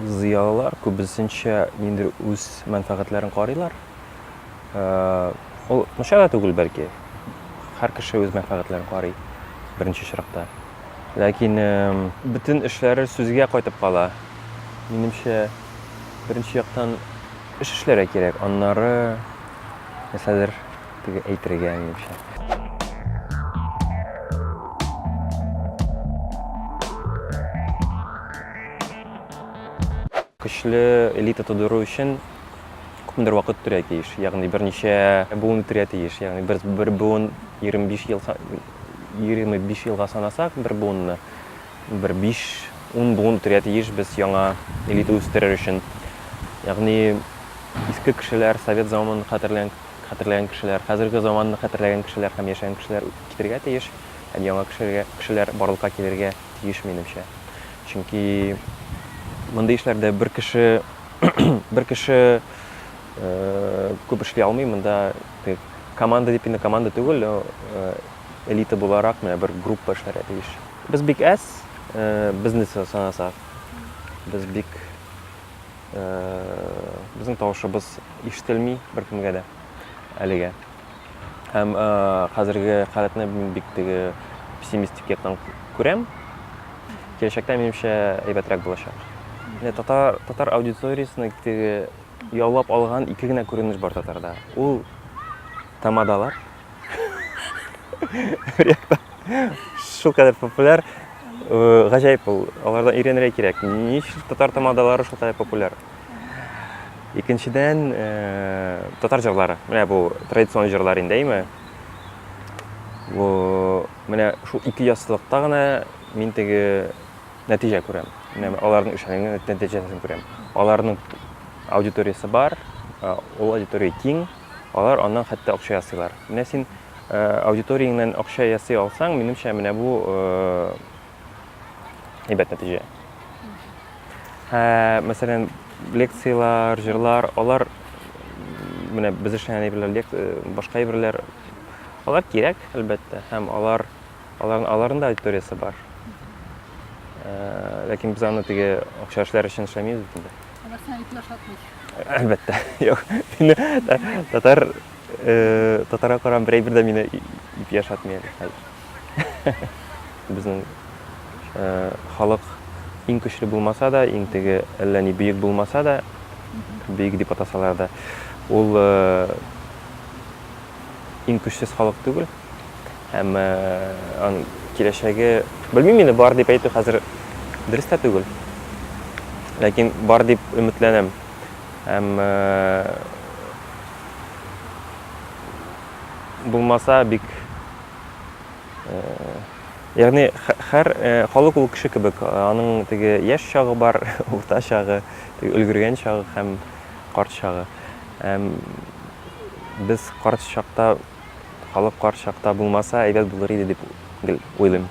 Зыялылар күбесенчә ниндидер үз мәнфәгатьләрен карыйлар. Ул начар да түгел бәлки. Һәр кеше үз мәнфәгатьләрен карый беренче чиратта. Ләкин бөтен эшләре сүзгә кайтып кала. Минемчә, беренче яктан эш эшләргә кирәк, аннары нәрсәдер теге әйтергә минемчә. Көчле элита тудыру өчен күпмедер вакыт үтәргә тиеш. Ягъни берничә буын үтәргә тиеш. Ягъни бер буын 25 елга санасак, бер буынны бер 5-10 буын үтәргә тиеш без яңа элита үстерер өчен. Ягъни иске кешеләр, совет заманын хәтерләгән кешеләр, хәзерге заманны хәтерләгән кешеләр һәм яшәгән кешеләр китәргә тиеш. Һәм яңа кешеләр барлыкка килергә тиеш минемчә. Чөнки мондай эшләрдә бер кеше күп эшли алмый, монда команда дип инде команда түгел, элита буларак менә бер группа эшләргә тиеш. Без бик әз, безне санасак, без бик безнең тавышыбыз ишетелми беркемгә дә әлегә. Һәм хәзерге халатны бик теге пессимистик яктан күрәм. Киләчәктә минемчә әйбәтрәк булачак. Татар аудиториясына теге яулап алган ике генә күренеш бар татарда. Ул тамадалар. Шулкадәр популяр, гаҗәеп ул. Алардан өйрәнергә кирәк. Ничек татар тамадалары шулкадәр популяр? Икенчедән, татар җырлары. Менә бу традицион җырлар индеме? Бу менә шул ике ясылыкта гына мин теге нәтиҗә күрәм. Менә аларның эшләнгән нәтиҗәсен күрәм. Аларның аудиториясе бар, ул аудитория киң, алар аннан хәтта акча ясыйлар. Менә син аудиторияңнан акча ясый алсаң, минемчә менә бу әйбәт нәтиҗә. Мәсәлән, лекциялар, җырлар, алар менә без эшләгән әйберләр, башка әйберләр, алар кирәк, әлбәттә, һәм аларның да аудиториясе бар. Ләкин без аны теге акча эшләр өчен эшләмибез бит инде. Алар сәне итмәшәтми. Әлбәттә, юк. Татарга карап бер әйбер дә мине ип яшатмый хәзер. Безнең халык иң көчле булмаса да, иң теге әллә ни бөек булмаса да, бөек дип атасалар да, ул иң көчсез халык түгел. Һәм аның киләчәге, белмим инде, бар дип әйтү хәзер дөрес тә түгел. Ләкин бар дип өметләнәм. Һәм булмаса бик ягъни һәр халык ул кеше кебек, аның теге яшь чагы бар, урта чагы, теге өлгергән чагы һәм карт чагы. Без карт чакта, халык карт чакта булмаса әйбәт булыр иде дип уйлыйм.